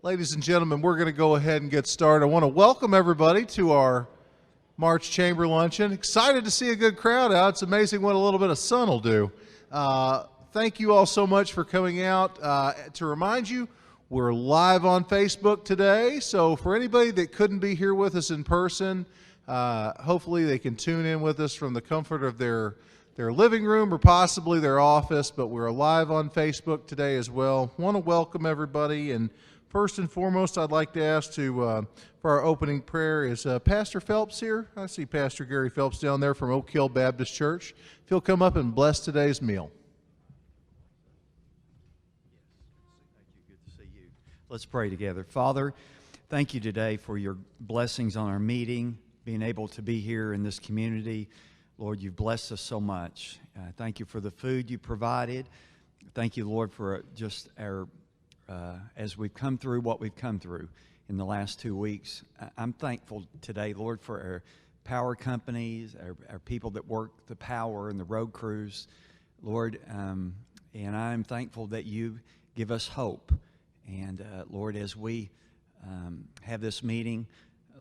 Ladies and gentlemen, we're going to go ahead and get started. I want to welcome everybody to our March Chamber Luncheon. Excited to see a good crowd out. It's amazing what a little bit of sun will do. Thank you all so much for coming out. To remind you, we're live on Facebook today, so for anybody that couldn't be here with us in person, hopefully they can tune in with us from the comfort of their living room or possibly their office, but we're live on Facebook today as well. Want to welcome everybody, and first and foremost, I'd like to ask for our opening prayer is Pastor Phelps here. I see Pastor Gary Phelps down there from Oak Hill Baptist Church. If he'll come up and bless today's meal. Thank you. Good to see you. Let's pray together. Father, thank you today for your blessings on our meeting, being able to be here in this community. Lord, you've blessed us so much. Thank you for the food you provided. Thank you, Lord, for just our as we've come through what we've come through in the last 2 weeks. I'm thankful today, Lord, for our power companies, our people that work the power and the road crews, Lord, and I'm thankful that you give us hope. And Lord, as we have this meeting,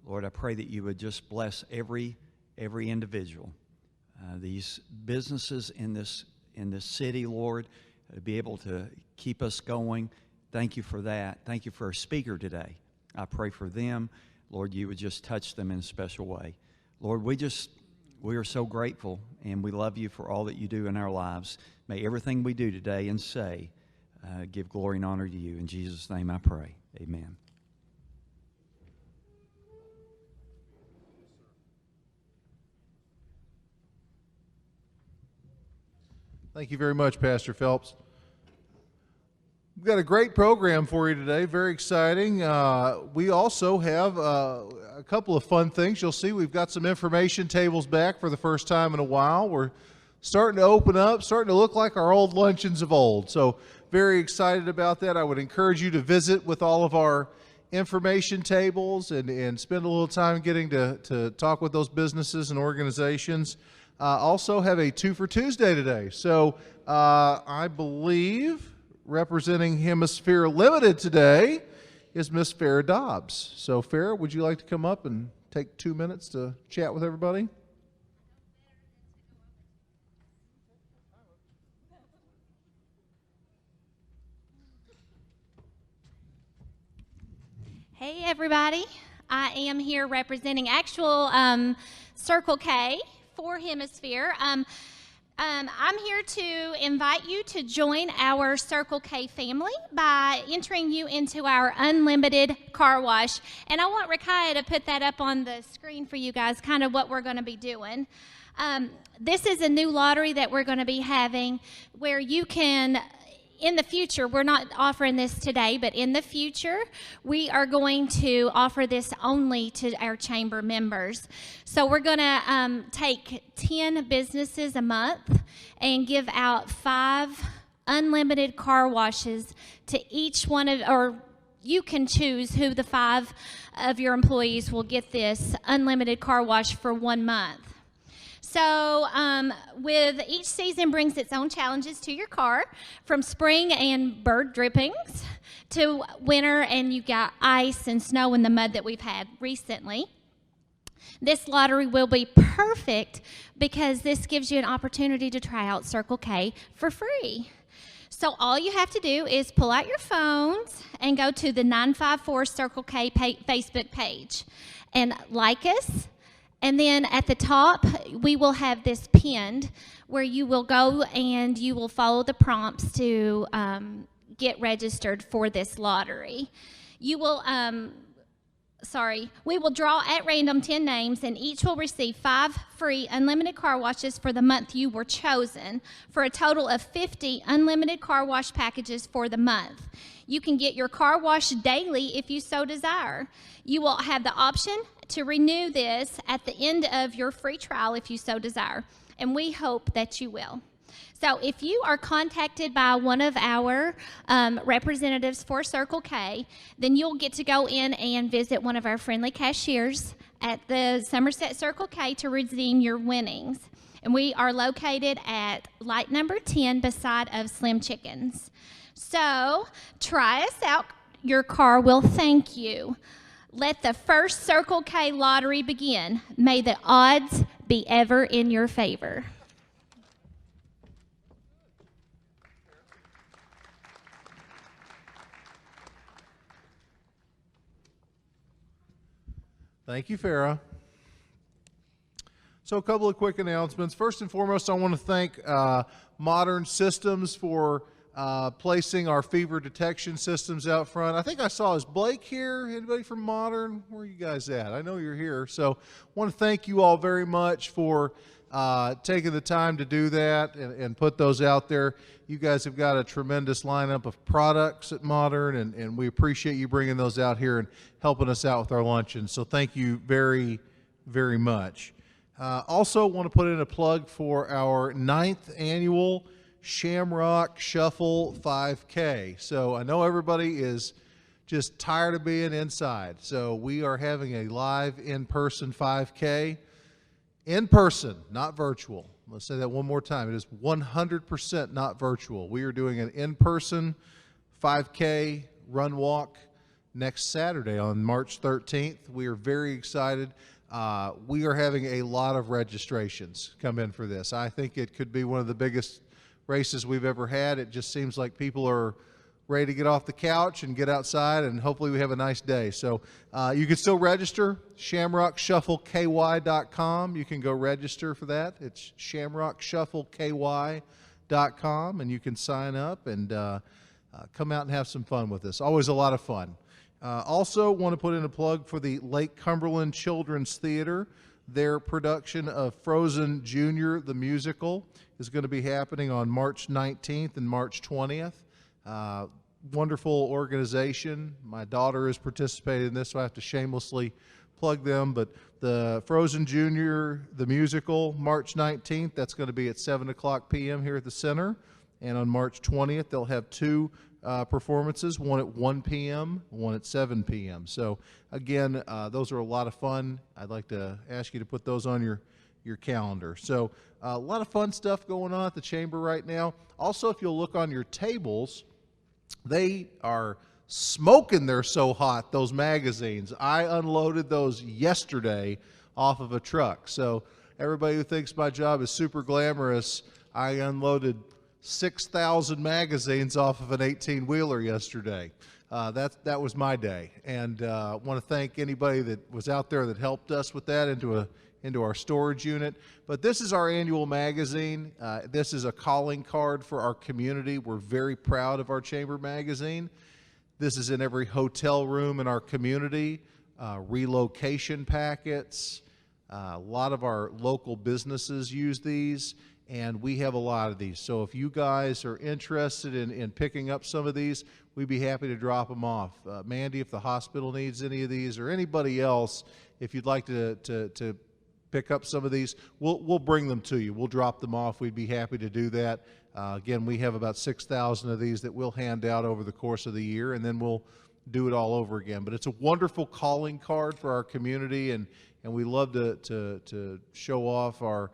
Lord, I pray that you would just bless every individual. These businesses in this city, Lord, to be able to keep us going. Thank you for that. Thank you for our speaker today. I pray for them. Lord, you would just touch them in a special way. Lord, we are so grateful, and we love you for all that you do in our lives. May everything we do today and say give glory and honor to you. In Jesus' name I pray. Amen. Thank you very much, Pastor Phelps. We've got a great program for you today, very exciting. We also have a couple of fun things. You'll see we've got some information tables back for the first time in a while. We're starting to open up, starting to look like our old luncheons of old. So very excited about that. I would encourage you to visit with all of our information tables and spend a little time getting to talk with those businesses and organizations. Also have a 2 for Tuesday today. So I believe representing Hemisphere Limited today is Miss Farrah Dobbs. So Farrah, would you like to come up and take 2 minutes to chat with everybody? Hey everybody, I am here representing actual Circle K for Hemisphere. I'm here to invite you to join our Circle K family by entering you into our unlimited car wash. And I want Rakaya to put that up on the screen for you guys, kind of what we're going to be doing. This is a new lottery that we're going to be having where you can, in the future, we're not offering this today, but in the future, we are going to offer this only to our chamber members. So we're going to take 10 businesses a month and give out 5 unlimited car washes to each one of, or you can choose who the 5 of your employees will get this unlimited car wash for 1 month. So with each season brings its own challenges to your car, from spring and bird drippings to winter and you got ice and snow and the mud that we've had recently. This lottery will be perfect because this gives you an opportunity to try out Circle K for free. So all you have to do is pull out your phones and go to the 954 Circle K Facebook page and like us. And then at the top, we will have this pinned where you will go and you will follow the prompts to get registered for this lottery. You will, we will draw at random 10 names, and each will receive 5 free unlimited car washes for the month you were chosen, for a total of 50 unlimited car wash packages for the month. You can get your car wash daily if you so desire. You will have the option to renew this at the end of your free trial if you so desire, and we hope that you will. So if you are contacted by one of our representatives for Circle K, then you'll get to go in and visit one of our friendly cashiers at the Somerset Circle K to redeem your winnings. And we are located at light number 10 beside of Slim Chickens. So try us out your car will thank you. Let the first Circle K lottery begin. May the odds be ever in your favor. Thank you, Farah. So a couple of quick announcements. First and foremost, I want to thank Modern Systems for placing our fever detection systems out front. I think I saw, is Blake here? Anybody from Modern? Where are you guys at? I know you're here. So I want to thank you all very much for taking the time to do that and put those out there. You guys have got a tremendous lineup of products at Modern, and we appreciate you bringing those out here and helping us out with our luncheon. So thank you very, very much. Also want to put in a plug for our 9th annual Shamrock Shuffle 5K. So I know everybody is just tired of being inside. So we are having a live in-person 5K. In person, not virtual. Let's say that one more time. It is 100% not virtual. We are doing an in-person 5K run walk next Saturday on March 13th. We are very excited. We are having a lot of registrations come in for this. I think it could be one of the biggest races we've ever had. It just seems like people are ready to get off the couch and get outside, and hopefully we have a nice day. So you can still register, shamrockshuffleky.com. You can go register for that. It's shamrockshuffleky.com, and you can sign up and come out and have some fun with us. Always a lot of fun. Also want to put in a plug for the Lake Cumberland Children's Theater. Their production of Frozen Junior, the musical, is going to be happening on March 19th and March 20th. Wonderful organization. My daughter has participated in this, so I have to shamelessly plug them. But the Frozen Junior, the musical, March 19th, that's going to be at 7 o'clock p.m. here at the center. And on March 20th, they'll have two performances, one at 1 p.m., one at 7 p.m. So again, those are a lot of fun. I'd like to ask you to put those on your calendar. So a lot of fun stuff going on at the Chamber right now. Also, if you'll look on your tables, they are smoking. They're so hot, those magazines. I unloaded those yesterday off of a truck. So everybody who thinks my job is super glamorous, I unloaded 6,000 magazines off of an 18-wheeler yesterday. That was my day, and I want to thank anybody that was out there that helped us with that into our storage unit. But this is our annual magazine. This is a calling card for our community. We're very proud of our Chamber magazine. This is in every hotel room in our community, relocation packets. A lot of our local businesses use these, and we have a lot of these. So if you guys are interested in picking up some of these, we'd be happy to drop them off. Mandy, if the hospital needs any of these, or anybody else, if you'd like to pick up some of these, we'll bring them to you. We'll drop them off. We'd be happy to do that. Again, we have about 6,000 of these that we'll hand out over the course of the year, and then we'll do it all over again. But it's a wonderful calling card for our community, and we love to show off our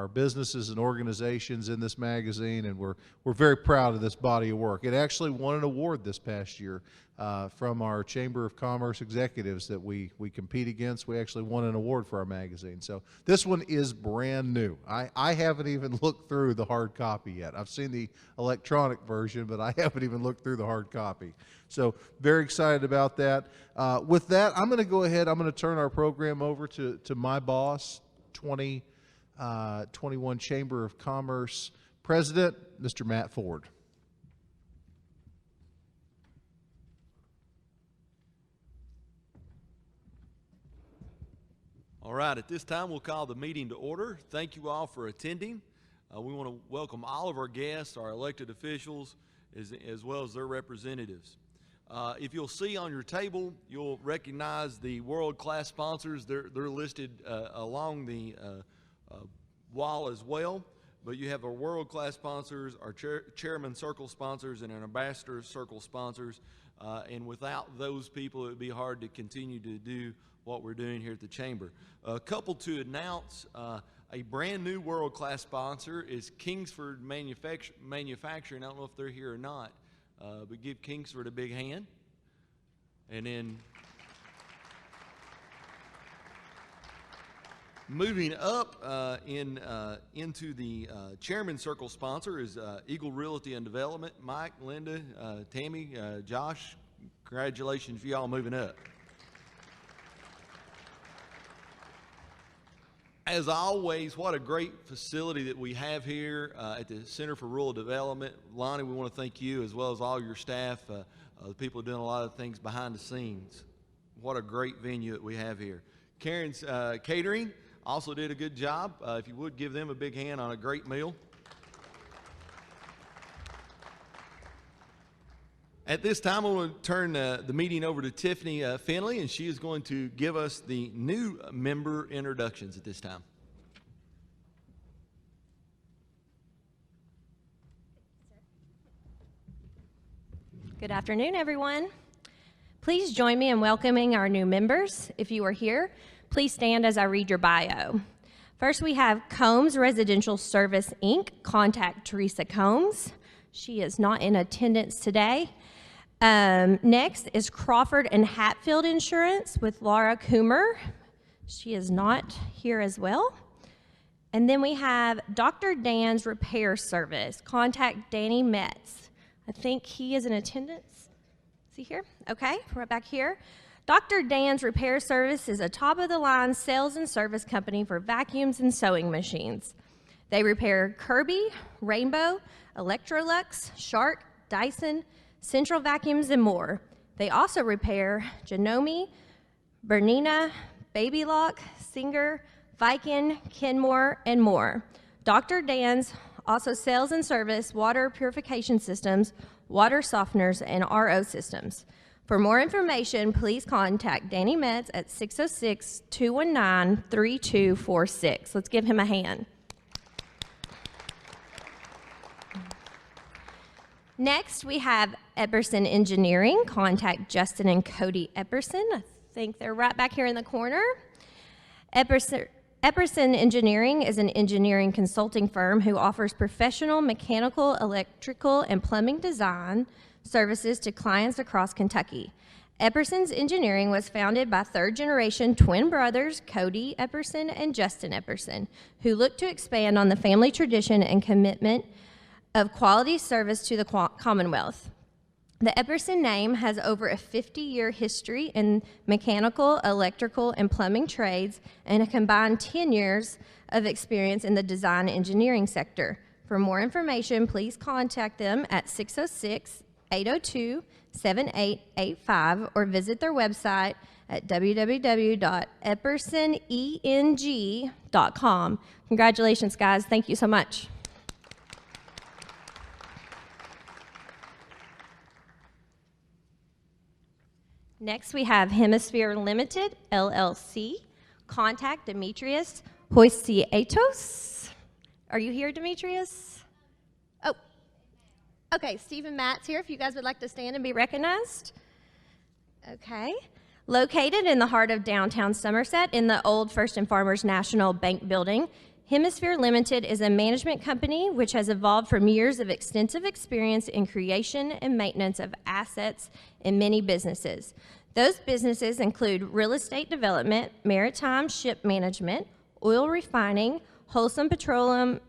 businesses and organizations in this magazine, and we're very proud of this body of work. It actually won an award this past year from our Chamber of Commerce executives that we compete against. We actually won an award for our magazine. So this one is brand new. I haven't even looked through the hard copy yet. I've seen the electronic version, but I haven't even looked through the hard copy. So very excited about that. With that, I'm going to go ahead. I'm going to turn our program over to my boss, 21 Chamber of Commerce President, Mr. Matt Ford. All right, at this time we'll call the meeting to order. Thank you all for attending. We want to welcome all of our guests, our elected officials, as well as their representatives. If you'll see on your table, you'll recognize the world-class sponsors. They're listed along the wall as well, but you have our world-class sponsors, our chairman circle sponsors, and our ambassador circle sponsors, and without those people it would be hard to continue to do what we're doing here at the Chamber. A couple to announce, a brand new world-class sponsor is Kingsford Manufacturing. I don't know if they're here or not, but give Kingsford a big hand. And then moving up into the Chairman Circle sponsor is Eagle Realty and Development. Mike, Linda, Tammy, Josh, congratulations for y'all moving up. As always, what a great facility that we have here at the Center for Rural Development. Lonnie, we want to thank you as well as all your staff, the people doing a lot of things behind the scenes. What a great venue that we have here. Karen's Catering also did a good job. If you would give them a big hand on a great meal. At this time, I want to turn the meeting over to Tiffany Finley, and she is going to give us the new member introductions at this time. Good afternoon, everyone. Please join me in welcoming our new members. If you are here, please stand as I read your bio. First, we have Combs Residential Service, Inc. Contact Teresa Combs. She is not in attendance today. Next is Crawford and Hatfield Insurance with Laura Coomer. She is not here as well. And then we have Dr. Dan's Repair Service. Contact Danny Metz. I think he is in attendance. Is he here? Okay, right back here. Dr. Dan's Repair Service is a top-of-the-line sales and service company for vacuums and sewing machines. They repair Kirby, Rainbow, Electrolux, Shark, Dyson, Central Vacuums, and more. They also repair Janome, Bernina, Baby Lock, Singer, Viking, Kenmore, and more. Dr. Dan's also sells and service water purification systems, water softeners, and RO systems. For more information, please contact Danny Metz at 606-219-3246. Let's give him a hand. Next, we have Epperson Engineering. Contact Justin and Cody Epperson. I think they're right back here in the corner. Epperson Engineering is an engineering consulting firm who offers professional mechanical, electrical, and plumbing design services to clients across Kentucky. Epperson's Engineering was founded by third-generation twin brothers Cody Epperson and Justin Epperson, who looked to expand on the family tradition and commitment of quality service to the Commonwealth. The Epperson name has over a 50-year history in mechanical, electrical, and plumbing trades and a combined 10 years of experience in the design engineering sector. For more information, please contact them at 606-802-7885 or visit their website at www.eppersoneng.com. Congratulations, guys. Thank you so much. Next, we have Hemisphere Limited, LLC. Contact Demetrius Hoisietos. Are you here, Demetrius? Oh, okay, Stephen Matt's here if you guys would like to stand and be recognized. Okay. Located in the heart of downtown Somerset in the old First and Farmers National Bank building, Hemisphere Limited is a management company which has evolved from years of extensive experience in creation and maintenance of assets in many businesses. Those businesses include real estate development, maritime ship management, oil refining, wholesale petroleum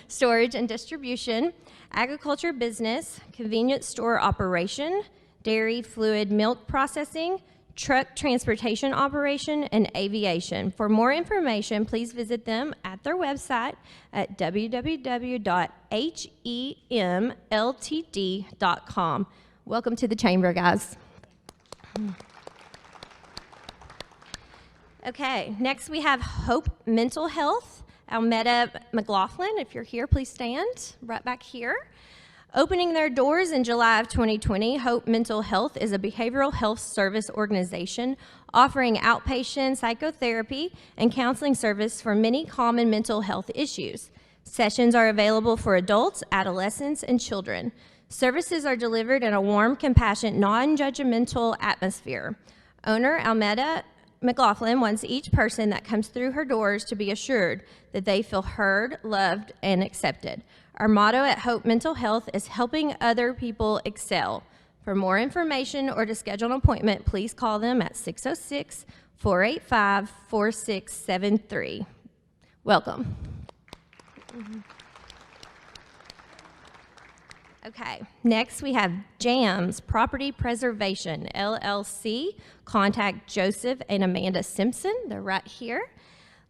storage and distribution, agriculture business, convenience store operation, dairy fluid milk processing, truck transportation operation, and aviation. For more information, please visit them at their website at www.hemltd.com. Welcome to the chamber, guys. Okay, next we have Hope Mental Health. Almeda McLaughlin, if you're here, please stand right back here. Opening their doors in July of 2020, Hope Mental Health is a behavioral health service organization offering outpatient psychotherapy and counseling service for many common mental health issues. Sessions are available for adults, adolescents, and children. Services are delivered in a warm, compassionate, non-judgmental atmosphere. Owner Almeda McLaughlin wants each person that comes through her doors to be assured that they feel heard, loved, and accepted. Our motto at Hope Mental Health is helping other people excel. For more information or to schedule an appointment, please call them at 606-485-4673. Welcome. Okay, next we have JAMS Property Preservation, LLC. Contact Joseph and Amanda Simpson. They're right here.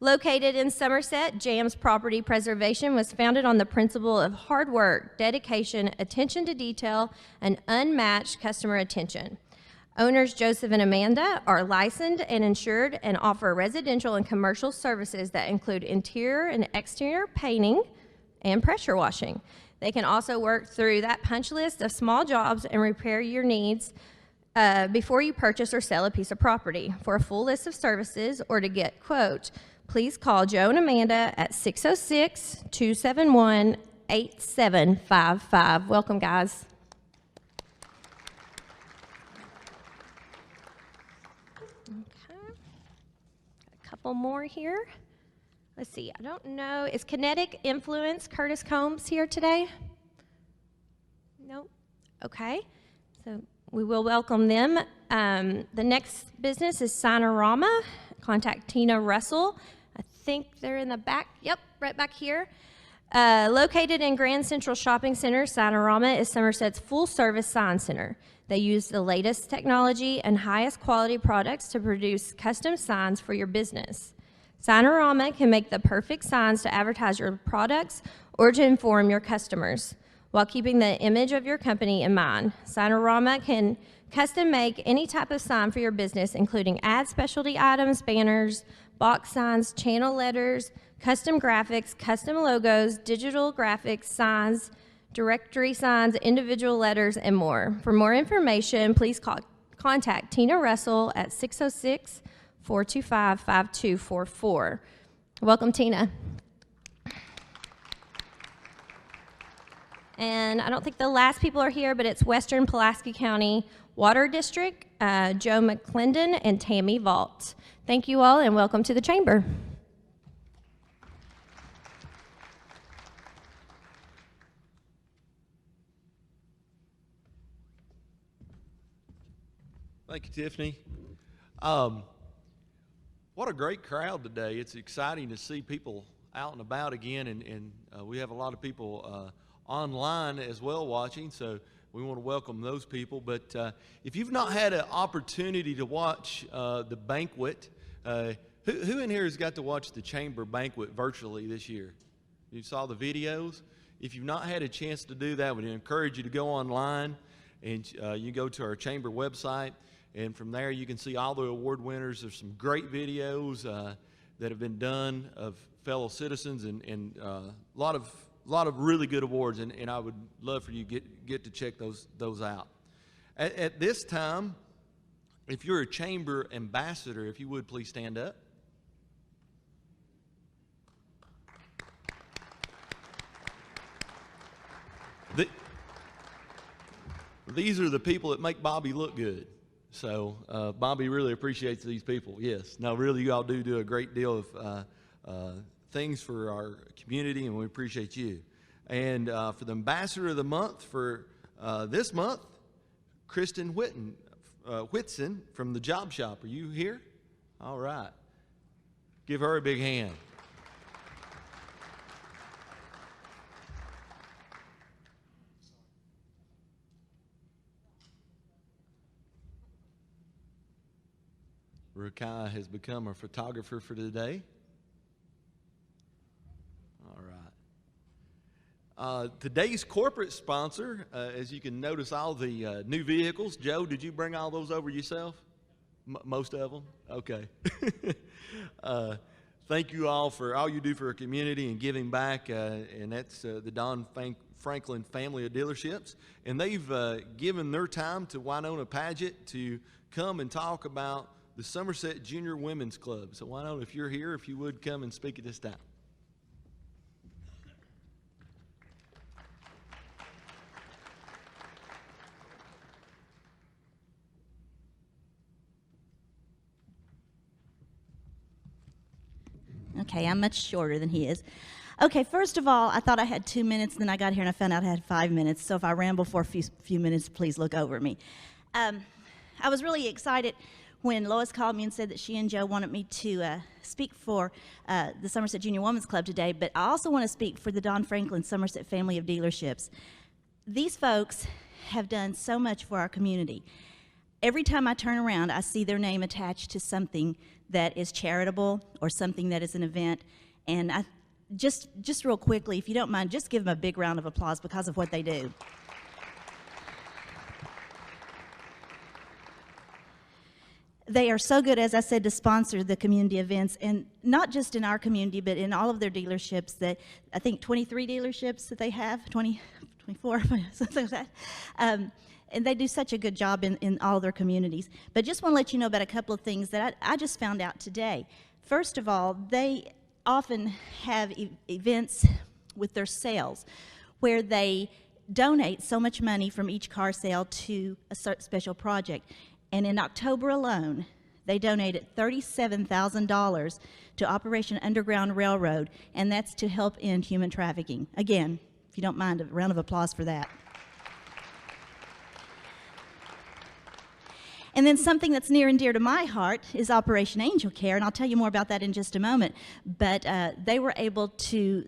Located in Somerset, JAMS Property Preservation was founded on the principle of hard work, dedication, attention to detail, and unmatched customer attention. Owners Joseph and Amanda are licensed and insured and offer residential and commercial services that include interior and exterior painting and pressure washing. They can also work through that punch list of small jobs and repair your needs before you purchase or sell a piece of property. For a full list of services or to get quote, please call Joe and Amanda at 606-271-8755. Welcome, guys. Okay. A couple more here. Let's see, I don't know. Is Kinetic Influence Curtis Combs here today? Nope. Okay. So we will welcome them. The next business is Sinorama. Contact Tina Russell. I think they're in the back. Yep, right back here. Located in Grand Central Shopping Center, Sinorama is Somerset's full-service sign center. They use the latest technology and highest quality products to produce custom signs for your business. Sinorama can make the perfect signs to advertise your products or to inform your customers while keeping the image of your company in mind. Sinorama can custom make any type of sign for your business, including ad specialty items, banners, box signs, channel letters, custom graphics, custom logos, digital graphics, signs, directory signs, individual letters, and more. For more information, please contact Tina Russell at 606-425-5244. Welcome, Tina. And I don't think the last people are here, but it's Western Pulaski County Water District, Joe McClendon and Tammy Vault. Thank you all and welcome to the chamber. Thank you, Tiffany. What a great crowd today. It's exciting to see people out and about again, and we have a lot of people online as well watching, so we want to welcome those people. But if you've not had an opportunity to watch the banquet, who in here has got to watch the chamber banquet virtually this year? You saw the videos? If you've not had a chance to do that, we'd encourage you to go online, and you go to our chamber website, and from there you can see all the award winners. There's some great videos that have been done of fellow citizens, and a lot of really good awards, and I would love for you to get to check those out. At this time, if you're a chamber ambassador, if you would please stand up. These are the people that make Bobby look good. So Bobby really appreciates these people. Yes. No, really, you all do a great deal of things for our community, and we appreciate you. And for the Ambassador of the Month for this month, Kristen Whitson from the Job Shop. Are you here? All right. Give her a big hand. Rukai has become a photographer for today. All right. Today's corporate sponsor, as you can notice, all the new vehicles. Joe, did you bring all those over yourself? Most of them? Okay. Thank you all for all you do for our community and giving back, and that's the Don Franklin family of dealerships. And they've given their time to Winona Paget to come and talk about the Somerset Junior Women's Club. So Winona, if you're here, if you would come and speak at this time. Okay, I'm much shorter than he is. Okay, first of all, I thought I had 2 minutes, then I got here and I found out I had 5 minutes, so if I ramble for a few minutes, please look over me. I was really excited when Lois called me and said that she and Joe wanted me to speak for the Somerset Junior Women's Club today, but I also want to speak for the Don Franklin Somerset family of dealerships. These folks have done so much for our community. Every time I turn around, I see their name attached to something that is charitable or something that is an event, and I just real quickly, if you don't mind, just give them a big round of applause because of what they do. They are so good, as I said, to sponsor the community events, and not just in our community, but in all of their dealerships. That I think 23 dealerships that they have, 24, something like that. And they do such a good job in all their communities. But just want to let you know about a couple of things that I just found out today. First of all, they often have events with their sales where they donate so much money from each car sale to a special project. And in October alone, they donated $37,000 to Operation Underground Railroad, and that's to help end human trafficking. Again, if you don't mind, a round of applause for that. And then something that's near and dear to my heart is Operation Angel Care, and I'll tell you more about that in just a moment. But they were able to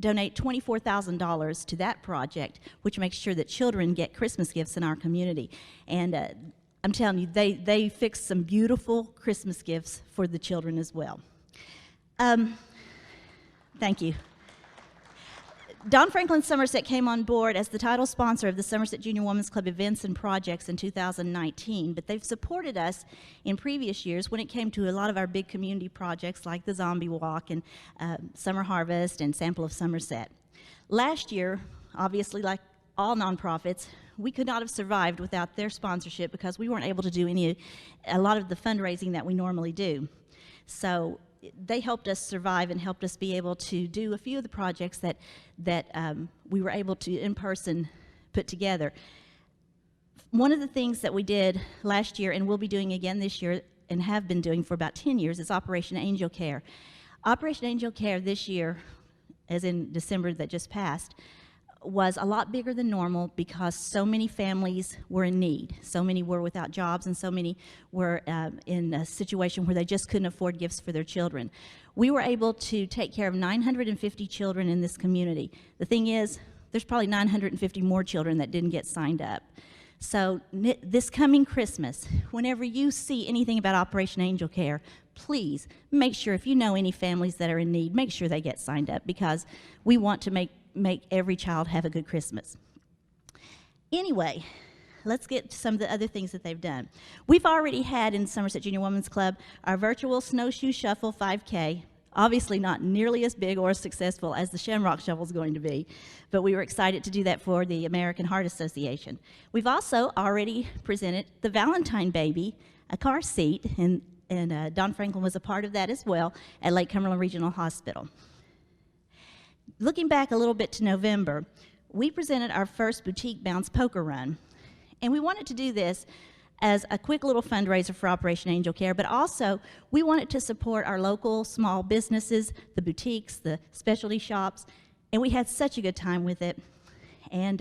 donate $24,000 to that project, which makes sure that children get Christmas gifts in our community. And I'm telling you, they fixed some beautiful Christmas gifts for the children as well. Thank you. Don Franklin Somerset came on board as the title sponsor of the Somerset Junior Women's Club events and projects in 2019, but they've supported us in previous years when it came to a lot of our big community projects like the Zombie Walk and Summer Harvest and Sample of Somerset. Last year, obviously like all nonprofits, we could not have survived without their sponsorship because we weren't able to do a lot of the fundraising that we normally do. So they helped us survive and helped us be able to do a few of the projects that we were able to in person put together. One of the things that we did last year and we'll be doing again this year and have been doing for about 10 years is Operation Angel Care. Operation Angel Care this year, as in December that just passed, was a lot bigger than normal because so many families were in need. So many were without jobs and so many were in a situation where they just couldn't afford gifts for their children. We were able to take care of 950 children in this community. The thing is, there's probably 950 more children that didn't get signed up. So this coming Christmas, whenever you see anything about Operation Angel Care, please make sure, if you know any families that are in need, make sure they get signed up because we want to make every child have a good Christmas. Anyway, let's get to some of the other things that they've done. We've already had in Somerset Junior Women's Club our virtual Snowshoe Shuffle 5K, obviously not nearly as big or as successful as the Shamrock Shuffle is going to be, but we were excited to do that for the American Heart Association. We've also already presented the Valentine Baby, a car seat, and Don Franklin was a part of that as well at Lake Cumberland Regional Hospital. Looking back a little bit to November, we presented our first boutique bounce poker run. And we wanted to do this as a quick little fundraiser for Operation Angel Care, but also we wanted to support our local small businesses, the boutiques, the specialty shops, and we had such a good time with it. And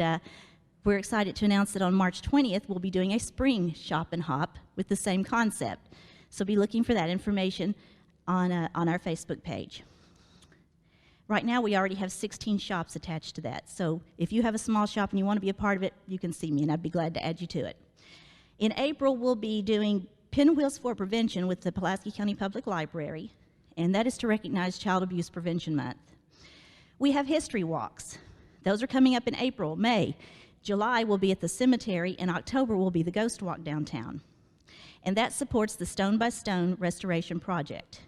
we're excited to announce that on March 20th, we'll be doing a spring shop and hop with the same concept. So be looking for that information on our Facebook page. Right now, we already have 16 shops attached to that. So if you have a small shop and you want to be a part of it, you can see me, and I'd be glad to add you to it. In April, we'll be doing Pinwheels for Prevention with the Pulaski County Public Library, and that is to recognize Child Abuse Prevention Month. We have history walks. Those are coming up in April, May. July will be at the cemetery, and October will be the Ghost Walk downtown. And that supports the Stone by Stone Restoration Project.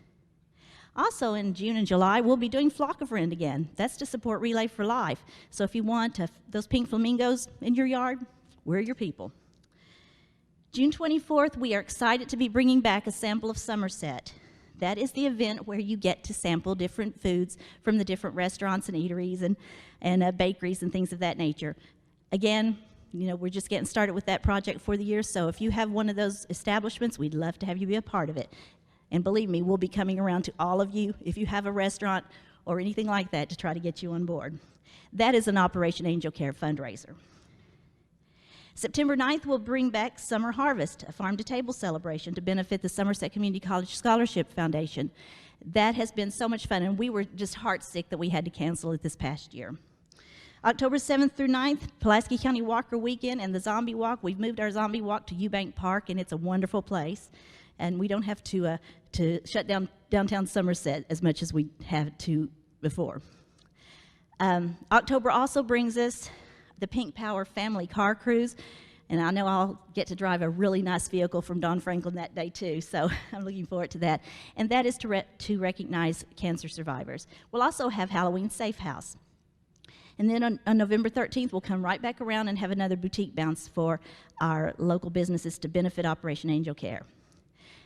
Also in June and July, we'll be doing Flock a Friend again. That's to support Relay for Life. So if you want those pink flamingos in your yard, we're your people. June 24th, we are excited to be bringing back a Sample of Somerset. That is the event where you get to sample different foods from the different restaurants and eateries and bakeries and things of that nature. Again, you know, we're just getting started with that project for the year, so if you have one of those establishments, we'd love to have you be a part of it. And believe me, we'll be coming around to all of you. If you have a restaurant or anything like that to try to get you on board. That is an Operation Angel Care fundraiser. September 9th, we'll bring back Summer Harvest, a farm-to-table celebration to benefit the Somerset Community College Scholarship Foundation. That has been so much fun, and we were just heartsick that we had to cancel it this past year. October 7th through 9th, Pulaski County Walker Weekend and the Zombie Walk. We've moved our Zombie Walk to Eubank Park, and it's a wonderful place. And we don't have to shut down downtown Somerset as much as we have to before. October also brings us the Pink Power Family Car Cruise. And I know I'll get to drive a really nice vehicle from Don Franklin that day, too, so I'm looking forward to that. And that is to recognize cancer survivors. We'll also have Halloween Safe House. And then on November 13th, we'll come right back around and have another boutique bounce for our local businesses to benefit Operation Angel Care.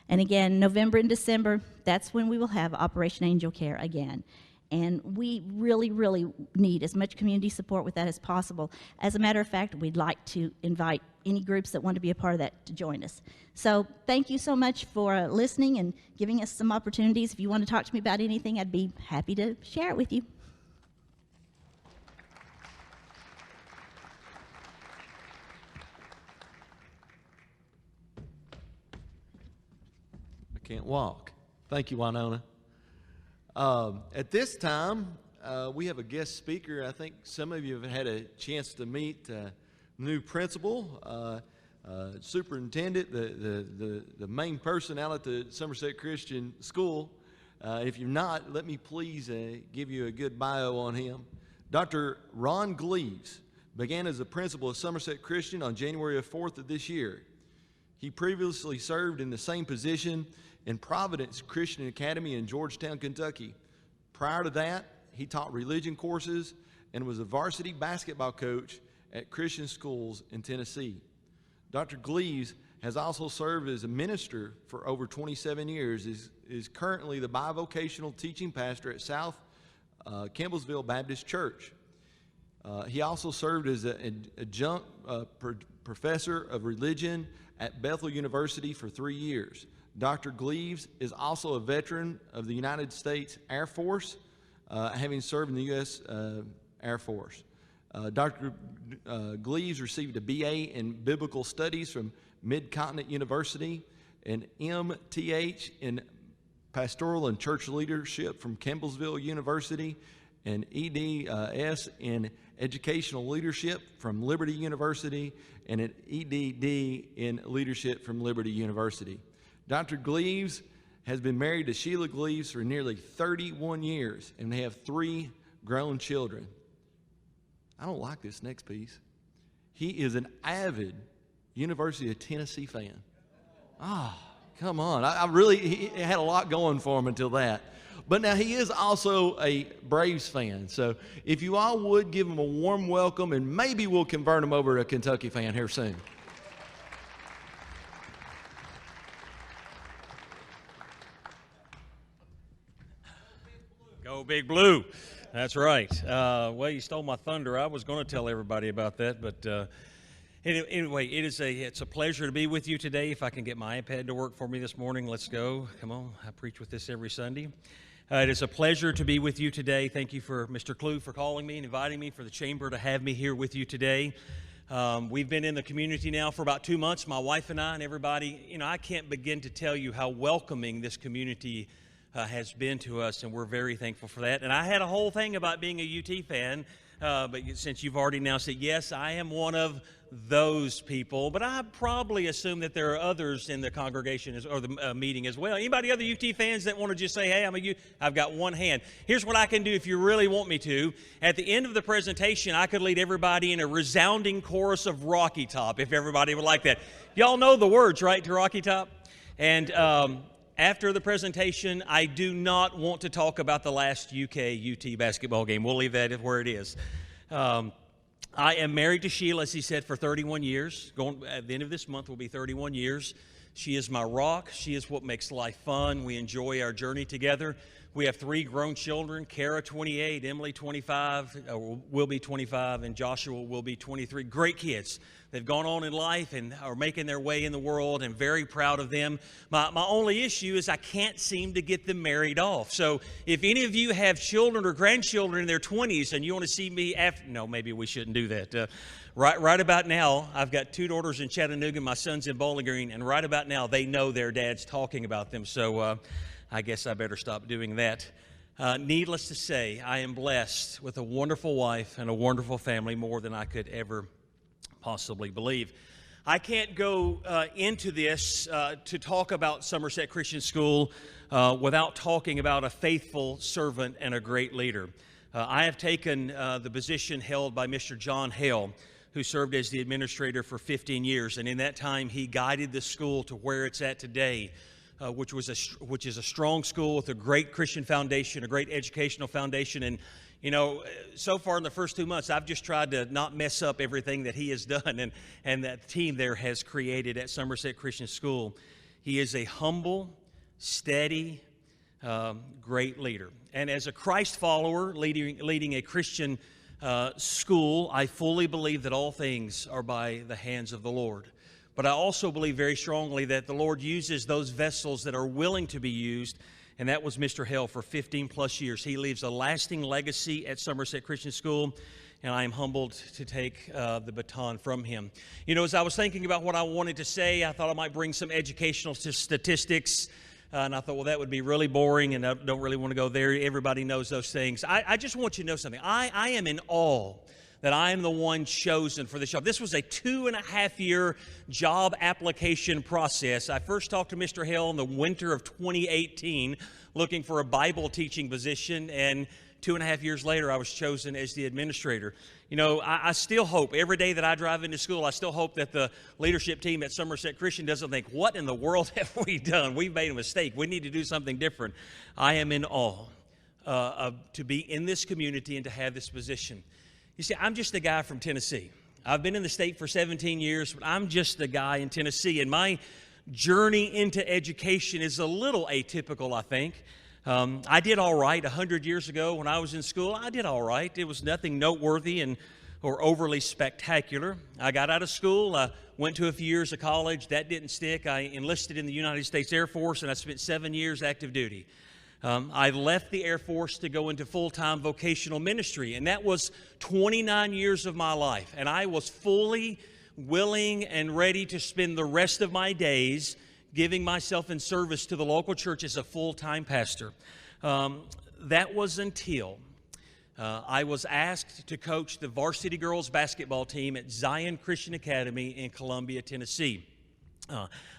And again, November and December, that's when we will have Operation Angel Care again. And we really, really need as much community support with that as possible. As a matter of fact, we'd like to invite any groups that want to be a part of that to join us. So thank you so much for listening and giving us some opportunities. If you want to talk to me about anything, I'd be happy to share it with you. I can't walk. Thank you, Winona. At this time, we have a guest speaker. I think some of you have had a chance to meet new principal, superintendent, the main person out at the Somerset Christian School. If you're not, let me please give you a good bio on him. Dr. Ron Gleaves began as a principal of Somerset Christian on January 4th of this year. He previously served in the same position in Providence Christian Academy in Georgetown, Kentucky. Prior to that, he taught religion courses and was a varsity basketball coach at Christian schools in Tennessee. Dr. Gleaves has also served as a minister for over 27 years, is currently the bivocational teaching pastor at South Campbellsville Baptist Church. He also served as an adjunct professor of religion at Bethel University for 3 years. Dr. Gleaves is also a veteran of the United States Air Force, having served in the U.S. Air Force. Dr. Gleaves received a BA in Biblical Studies from Mid-Continent University, an M.Th. in Pastoral and Church Leadership from Campbellsville University, an Ed.S. in Educational Leadership from Liberty University, and an Ed.D. in Leadership from Liberty University. Dr. Gleaves has been married to Sheila Gleaves for nearly 31 years, and they have 3 grown children. I don't like this next piece. He is an avid University of Tennessee fan. Come on. He had a lot going for him until that. But now he is also a Braves fan. So if you all would give him a warm welcome, and maybe we'll convert him over to a Kentucky fan here soon. Go Big Blue. That's right. Well, you stole my thunder. I was going to tell everybody about that, but anyway, it's a pleasure to be with you today. If I can get my iPad to work for me this morning, let's go. Come on, I preach with this every Sunday. It is a pleasure to be with you today. Thank you for Mr. Clue for calling me and inviting me, for the chamber to have me here with you today. We've been in the community now for about 2 months, my wife and I and everybody. You know, I can't begin to tell you how welcoming this community has been to us, and we're very thankful for that. And I had a whole thing about being a UT fan, but since you've already now said, yes, I am one of those people, but I probably assume that there are others in the congregation or the meeting as well. Anybody other UT fans that want to just say, hey, I'm a UT? I've got one hand. Here's what I can do if you really want me to. At the end of the presentation, I could lead everybody in a resounding chorus of Rocky Top, if everybody would like that. Y'all know the words, right, to Rocky Top? And after the presentation, I do not want to talk about the last UK-UT basketball game. We'll leave that where it is. I am married to Sheila, as he said, for 31 years. At the end of this month will be 31 years. She is my rock. She is what makes life fun. We enjoy our journey together. We have 3 grown children, Kara 28, Emily 25, will be 25, and Joshua will be 23. Great kids. They've gone on in life and are making their way in the world, and very proud of them. My only issue is I can't seem to get them married off. So if any of you have children or grandchildren in their 20s and you want to see me after, no, maybe we shouldn't do that. Right about now, I've got 2 daughters in Chattanooga, my son's in Bowling Green, and right about now they know their dad's talking about them. So I guess I better stop doing that. Needless to say, I am blessed with a wonderful wife and a wonderful family, more than I could ever possibly believe. I can't go into this to talk about Somerset Christian School without talking about a faithful servant and a great leader. I have taken the position held by Mr. John Hale, who served as the administrator for 15 years, and in that time he guided the school to where it's at today, which is a strong school with a great Christian foundation, a great educational foundation. And you know, so far in the first 2 months, I've just tried to not mess up everything that he has done and that team there has created at Somerset Christian School. He is a humble, steady, great leader. And as a Christ follower leading a Christian school, I fully believe that all things are by the hands of the Lord. But I also believe very strongly that the Lord uses those vessels that are willing to be used, and that was Mr. Hale for 15 plus years. He leaves a lasting legacy at Somerset Christian School, and I am humbled to take the baton from him. You know, as I was thinking about what I wanted to say, I thought I might bring some educational statistics, and I thought, well, that would be really boring, and I don't really want to go there. Everybody knows those things. I just want you to know something. I am in awe that I am the one chosen for this job. This was a 2.5-year job application process. I first talked to Mr. Hale in the winter of 2018 looking for a Bible teaching position, and 2.5 years later I was chosen as the administrator. You know, I still hope, every day that I drive into school, I still hope that the leadership team at Somerset Christian doesn't think, what in the world have we done? We've made a mistake. We need to do something different. I am in awe to be in this community and to have this position. You see, I'm just a guy from Tennessee. I've been in the state for 17 years, but I'm just a guy in Tennessee. And my journey into education is a little atypical, I think. I did all right 100 years ago when I was in school. I did all right. It was nothing noteworthy or overly spectacular. I got out of school. I went to a few years of college. That didn't stick. I enlisted in the United States Air Force, and I spent 7 years active duty. I left the Air Force to go into full-time vocational ministry, and that was 29 years of my life. And I was fully willing and ready to spend the rest of my days giving myself in service to the local church as a full-time pastor. That was until I was asked to coach the varsity girls basketball team at Zion Christian Academy in Columbia, Tennessee.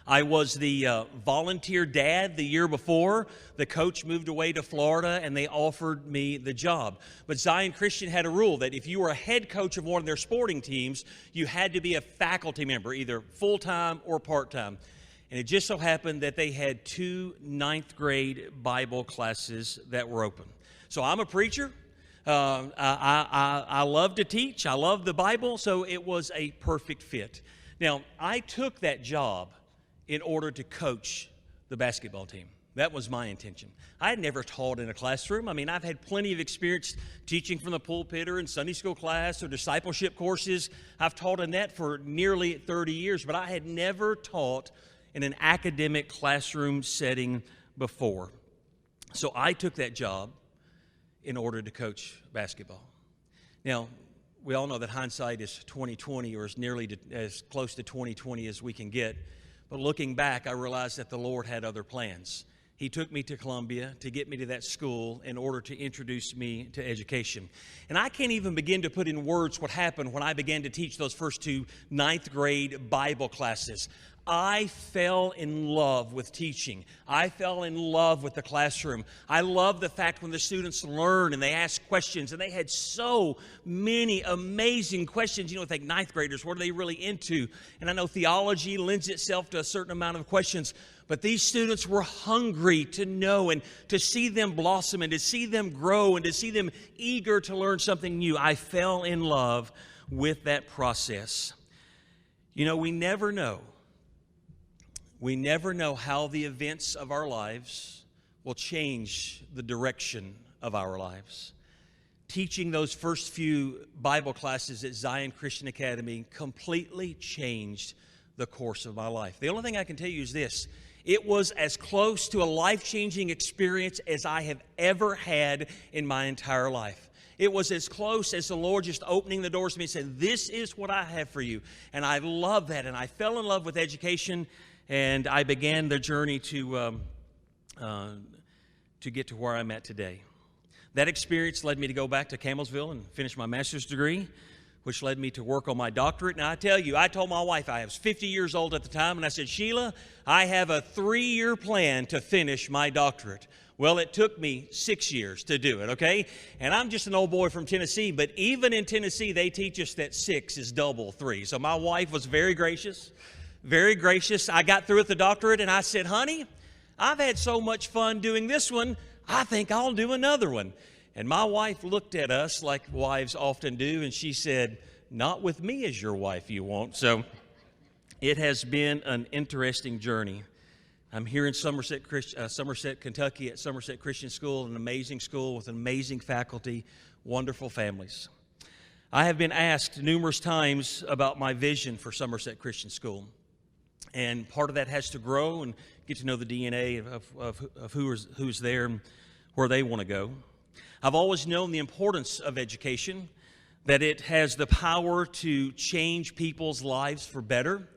I was the volunteer dad the year before. The coach moved away to Florida, and they offered me the job. But Zion Christian had a rule that if you were a head coach of one of their sporting teams, you had to be a faculty member, either full-time or part-time. And it just so happened that they had 2 ninth-grade Bible classes that were open. So I'm a preacher. I love to teach. I love the Bible, so it was a perfect fit. Now, I took that job in order to coach the basketball team. That was my intention. I had never taught in a classroom. I mean, I've had plenty of experience teaching from the pulpit or in Sunday school class or discipleship courses. I've taught in that for nearly 30 years, but I had never taught in an academic classroom setting before. So I took that job in order to coach basketball. Now, we all know that hindsight is 20/20, or is nearly as close to 20/20 as we can get. But looking back, I realized that the Lord had other plans. He took me to Columbia to get me to that school in order to introduce me to education. And I can't even begin to put in words what happened when I began to teach those first 2 ninth grade Bible classes. I fell in love with teaching. I fell in love with the classroom. I love the fact when the students learn and they ask questions, and they had so many amazing questions. You know, think ninth graders, what are they really into? And I know theology lends itself to a certain amount of questions, but these students were hungry to know and to see them blossom and to see them grow and to see them eager to learn something new. I fell in love with that process. You know, we never know. We never know how the events of our lives will change the direction of our lives. teaching those first few Bible classes at Zion Christian Academy completely changed the course of my life. The only thing I can tell you is this: it was as close to a life-changing experience as I have ever had in my entire life. It was as close as the Lord just opening the doors to me and saying, this is what I have for you. And I love that. And I fell in love with education, and I began the journey to get to where I'm at today. That experience led me to go back to Campbellsville and finish my master's degree, which led me to work on my doctorate. And I tell you, I told my wife, I was 50 years old at the time, and I said, Sheila, I have a 3-year plan to finish my doctorate. Well, it took me 6 years to do it, okay? And I'm just an old boy from Tennessee, but even in Tennessee, they teach us that 6 is double 3. So my wife was very gracious, very gracious. I got through with the doctorate, and I said, honey, I've had so much fun doing this one, I think I'll do another one. And my wife looked at us like wives often do, and she said, not with me as your wife, you won't. So it has been an interesting journey. I'm here in Somerset, Kentucky at Somerset Christian School, an amazing school with amazing faculty, wonderful families. I have been asked numerous times about my vision for Somerset Christian School. And part of that has to grow and get to know the DNA of who's there and where they want to go. I've always known the importance of education, that it has the power to change people's lives for better.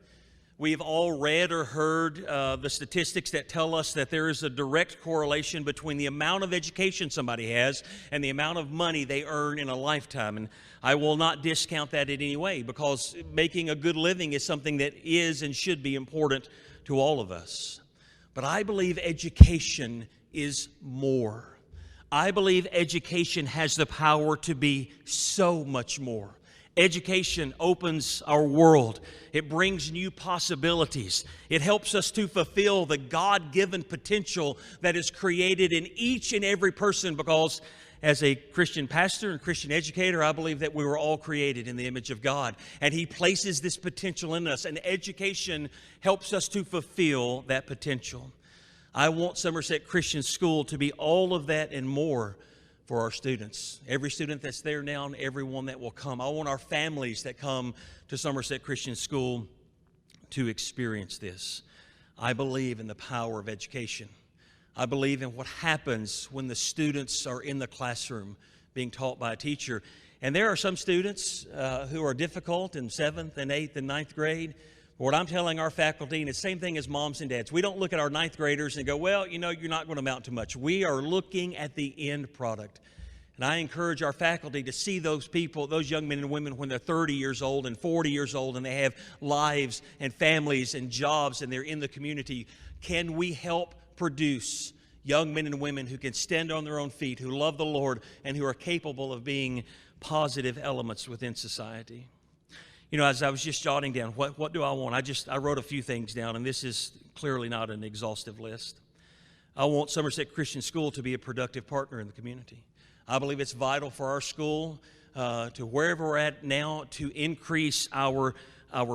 We've all read or heard the statistics that tell us that there is a direct correlation between the amount of education somebody has and the amount of money they earn in a lifetime. And I will not discount that in any way, because making a good living is something that is and should be important to all of us. But I believe education is more. I believe education has the power to be so much more. Education opens our world. It brings new possibilities. It helps us to fulfill the God-given potential that is created in each and every person, because as a Christian pastor and Christian educator, I believe that we were all created in the image of God, and He places this potential in us, and education helps us to fulfill that potential. I want Somerset Christian School to be all of that and more for our students. Every student that's there now and everyone that will come. I want our families that come to Somerset Christian School to experience this. I believe in the power of education. I believe in what happens when the students are in the classroom being taught by a teacher. And there are some students who are difficult in 7th and 8th and 9th grade. What I'm telling our faculty, and it's the same thing as moms and dads, we don't look at our 9th graders and go, well, you know, you're not going to amount to much. We are looking at the end product. And I encourage our faculty to see those people, those young men and women, when they're 30 years old and 40 years old and they have lives and families and jobs and they're in the community. Can we help produce young men and women who can stand on their own feet, who love the Lord, and who are capable of being positive elements within society? You know, as I was just jotting down, what do I want? I wrote a few things down, and this is clearly not an exhaustive list. I want Somerset Christian School to be a productive partner in the community. I believe it's vital for our school to wherever we're at now to increase our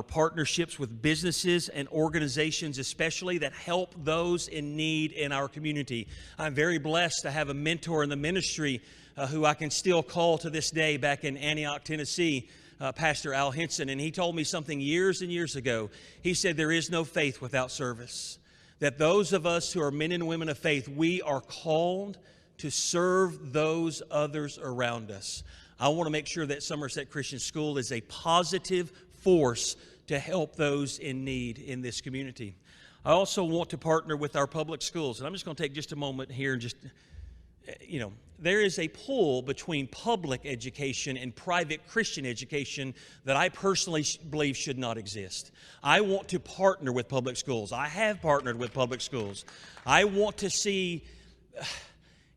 partnerships with businesses and organizations, especially that help those in need in our community. I'm very blessed to have a mentor in the ministry who I can still call to this day back in Antioch, Tennessee, Pastor Al Henson, and he told me something years and years ago. He said, there is no faith without service. That those of us who are men and women of faith, we are called to serve those others around us. I want to make sure that Somerset Christian School is a positive force to help those in need in this community. I also want to partner with our public schools, and I'm just going to take just a moment here and just, you know, there is a pull between public education and private Christian education that I personally believe should not exist. I want to partner with public schools. I have partnered with public schools. I want to see...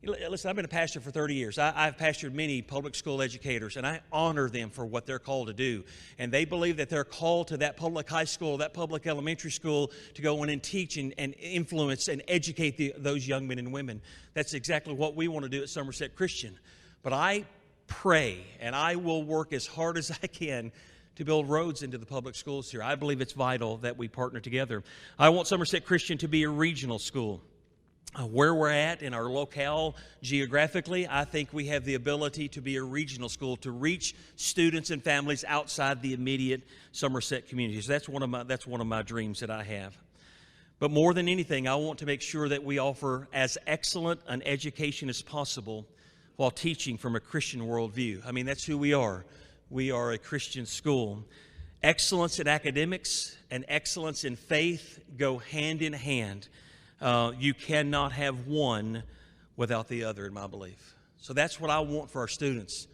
Listen, I've been a pastor for 30 years. I've pastored many public school educators, and I honor them for what they're called to do. And they believe that they're called to that public high school, that public elementary school, to go in and teach and influence and educate those young men and women. That's exactly what we want to do at Somerset Christian. But I pray, and I will work as hard as I can to build roads into the public schools here. I believe it's vital that we partner together. I want Somerset Christian to be a regional school. where we're at in our locale geographically, I think we have the ability to be a regional school to reach students and families outside the immediate Somerset communities. That's one of my dreams that I have. But more than anything, I want to make sure that we offer as excellent an education as possible while teaching from a Christian worldview. I mean, that's who we are. We are a Christian school. Excellence in academics and excellence in faith go hand in hand. You cannot have one without the other, in my belief. So that's what I want for our students,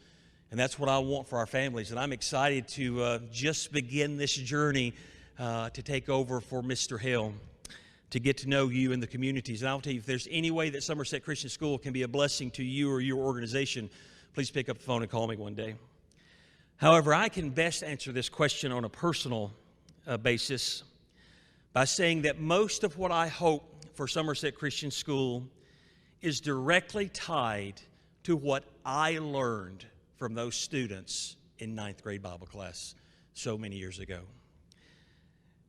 and that's what I want for our families. And I'm excited to just begin this journey to take over for Mr. Hill, to get to know you in the communities. And I'll tell you, if there's any way that Somerset Christian School can be a blessing to you or your organization, please pick up the phone and call me one day. However, I can best answer this question on a personal basis by saying that most of what I hope for Somerset Christian School is directly tied to what I learned from those students in 9th grade Bible class so many years ago.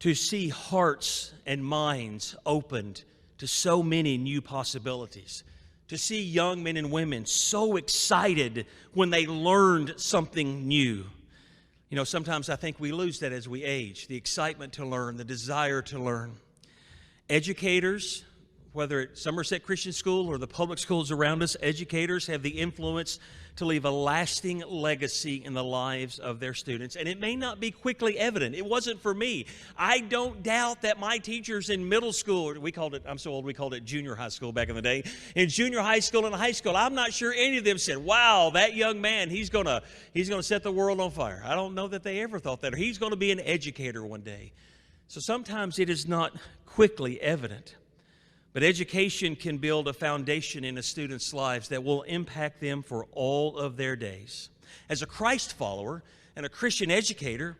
To see hearts and minds opened to so many new possibilities. To see young men and women so excited when they learned something new. You know, sometimes I think we lose that as we age, the excitement to learn, the desire to learn. Educators, whether at Somerset Christian School or the public schools around us, educators have the influence to leave a lasting legacy in the lives of their students. And it may not be quickly evident. It wasn't for me. I don't doubt that my teachers in middle school, I'm so old, we called it junior high school back in the day. In junior high school and high school, I'm not sure any of them said, wow, that young man, he's gonna set the world on fire. I don't know that they ever thought that. Or he's gonna be an educator one day. So sometimes it is not quickly evident. But education can build a foundation in a student's lives that will impact them for all of their days. As a Christ follower and a Christian educator,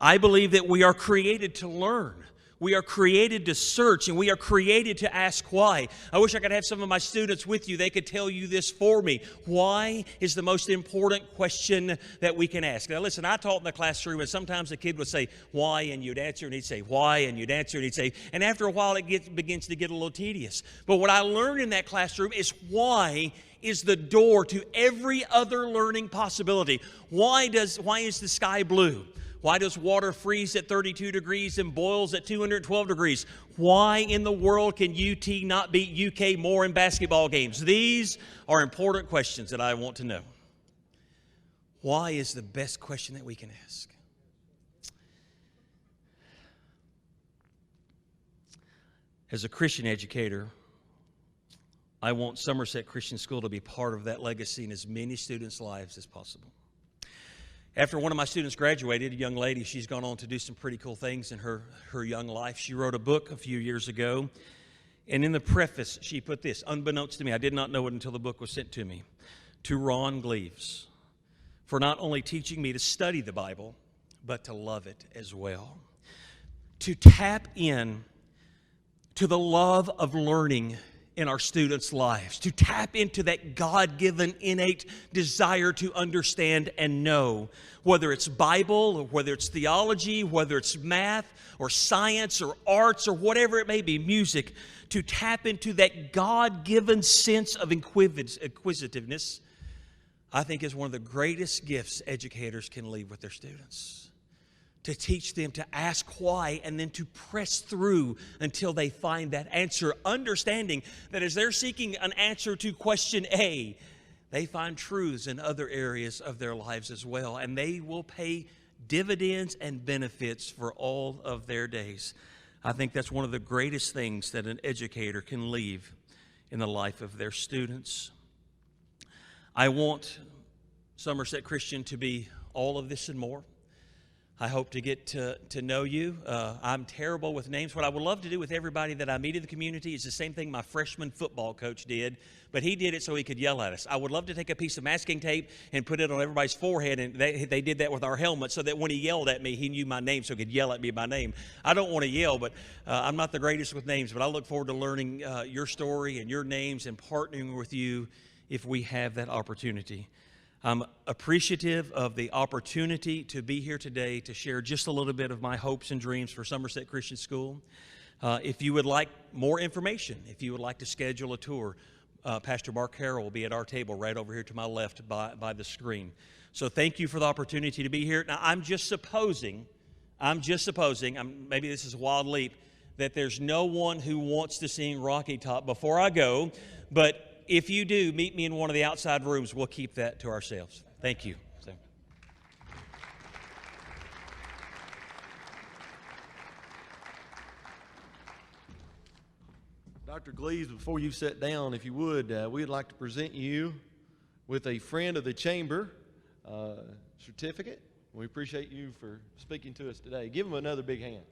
I believe that we are created to learn. We are created to search, and we are created to ask why. I wish I could have some of my students with you. They could tell you this for me. Why is the most important question that we can ask? Now listen, I taught in the classroom, and sometimes the kid would say, why, and you'd answer, and he'd say, why, and you'd answer, and he'd say, and after a while it begins to get a little tedious. But what I learned in that classroom is why is the door to every other learning possibility. Why is the sky blue? Why does water freeze at 32 degrees and boils at 212 degrees? Why in the world can UT not beat UK more in basketball games? These are important questions that I want to know. Why is the best question that we can ask? As a Christian educator, I want Somerset Christian School to be part of that legacy in as many students' lives as possible. After one of my students graduated, a young lady, she's gone on to do some pretty cool things in her young life. She wrote a book a few years ago, and in the preface, she put this, unbeknownst to me, I did not know it until the book was sent to me, to Ron Gleaves, for not only teaching me to study the Bible, but to love it as well. To tap in to the love of learning in our students' lives, to tap into that God-given innate desire to understand and know, whether it's Bible or whether it's theology, whether it's math or science or arts or whatever it may be, music, to tap into that God-given sense of inquisitiveness, I think is one of the greatest gifts educators can leave with their students. To teach them to ask why and then to press through until they find that answer, understanding that as they're seeking an answer to question A, they find truths in other areas of their lives as well, and they will pay dividends and benefits for all of their days. I think that's one of the greatest things that an educator can leave in the life of their students. I want Somerset Christian to be all of this and more. I hope to get to know you. I'm terrible with names. What I would love to do with everybody that I meet in the community is the same thing my freshman football coach did, but he did it so he could yell at us. I would love to take a piece of masking tape and put it on everybody's forehead, and they did that with our helmet so that when he yelled at me, he knew my name so he could yell at me by name. I don't want to yell, but I'm not the greatest with names, but I look forward to learning your story and your names and partnering with you if we have that opportunity. I'm appreciative of the opportunity to be here today to share just a little bit of my hopes and dreams for Somerset Christian School. If you would like more information, if you would like to schedule a tour, Pastor Mark Harrell will be at our table right over here to my left by the screen. So thank you for the opportunity to be here. Now, I'm just supposing, maybe this is a wild leap, that there's no one who wants to sing Rocky Top before I go, but if you do, meet me in one of the outside rooms. We'll keep that to ourselves. Thank you. Dr. Gleaves, before you sit down, if you would, we'd like to present you with a Friend of the Chamber certificate. We appreciate you for speaking to us today. Give them another big hand.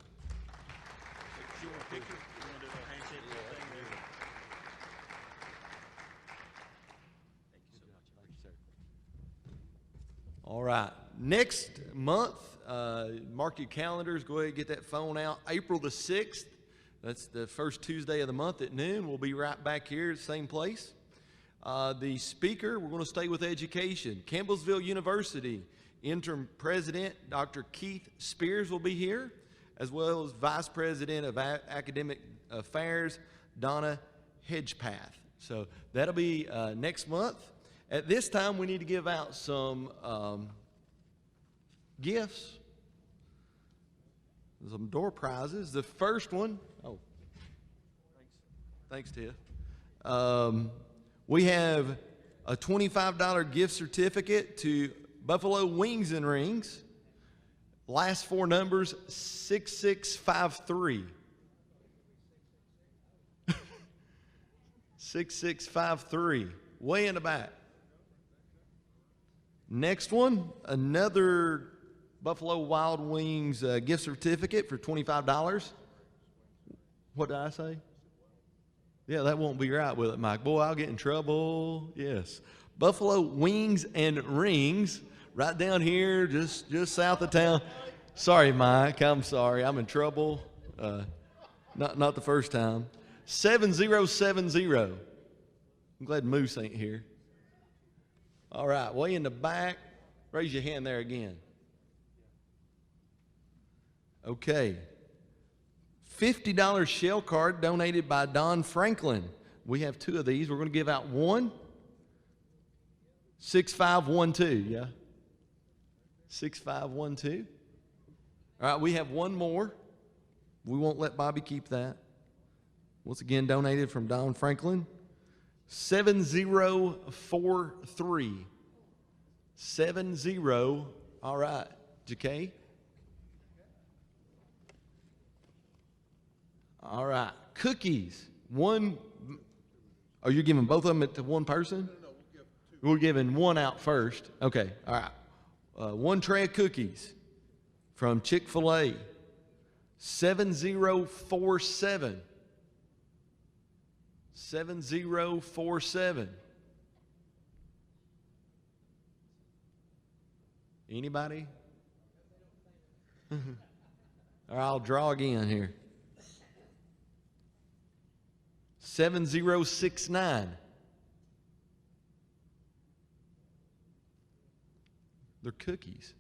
All right. Next month, mark your calendars. Go ahead and get that phone out. April the 6th. That's the first Tuesday of the month at noon. We'll be right back here at the same place. The speaker, we're going to stay with education. Campbellsville University interim president, Dr. Keith Spears, will be here, as well as vice president of academic affairs, Donna Hedgepath. So that'll be next month. At this time, we need to give out some gifts, some door prizes. The first one, thanks, Tiff. We have a $25 gift certificate to Buffalo Wings and Rings. Last four numbers, 6653. 6653, way in the back. Next one, another Buffalo Wild Wings gift certificate for $25. What did I say? Yeah, that won't be right, will it, Mike? Boy, I'll get in trouble. Yes. Buffalo Wings and Rings, right down here, just south of town. Sorry, Mike. I'm sorry. I'm in trouble. Not the first time. 7070. I'm glad Moose ain't here. All right, way in the back. Raise your hand there again. Okay. $50 shell card donated by Don Franklin. We have two of these. We're going to give out one. 6512, yeah? 6512. All right, we have one more. We won't let Bobby keep that. Once again, donated from Don Franklin. 7043. 70. All right, JK. All right, cookies. One. Are you giving both of them to one person? No, we'll give two. We're giving one out first. Okay, all right. One tray of cookies from Chick-fil-A. 7047. 7047. Anybody? All right, I'll draw again here. 7069. They're cookies.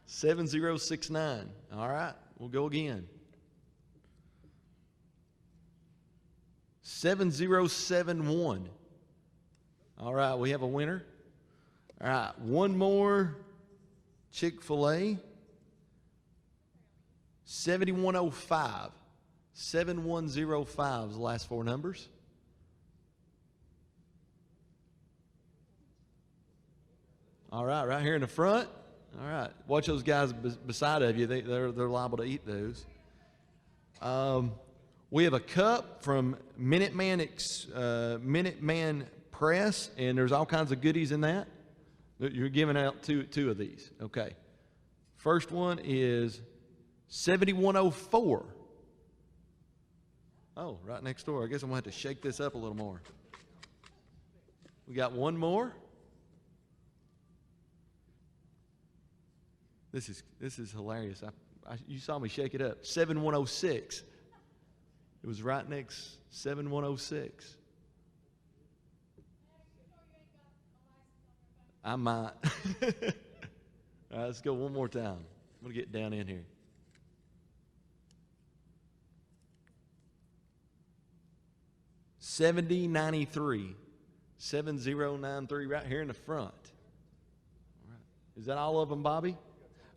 7069. All right, we'll go again. 7071. All right, we have a winner. All right, one more. Chick-fil-A. 7105. 7105 is the last four numbers. All right, right here in the front. All right, watch those guys beside of you. They're liable to eat those. We have a cup from Minuteman Press, and there's all kinds of goodies in that. You're giving out two of these. Okay. First one is 7104. Oh, right next door. I guess I'm going to have to shake this up a little more. We got one more. This is hilarious. You saw me shake it up. 7106. It was right next 7106. I might. All right, let's go one more time. I'm going to get down in here. 7093. 7093 right here in the front. All right. Is that all of them, Bobby?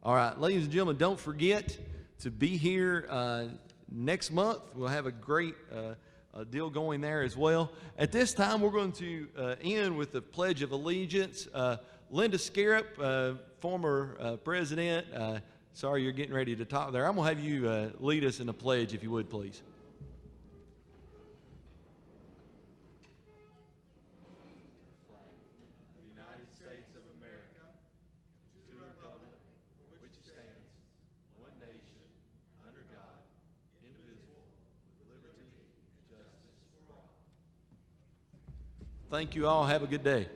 All right, ladies and gentlemen, don't forget to be here next month. We'll have a great deal going there as well. At this time, we're going to end with the Pledge of Allegiance. Linda Scarrett, former president, sorry you're getting ready to talk there. I'm going to have you lead us in the pledge, if you would, please. Thank you all. Have a good day.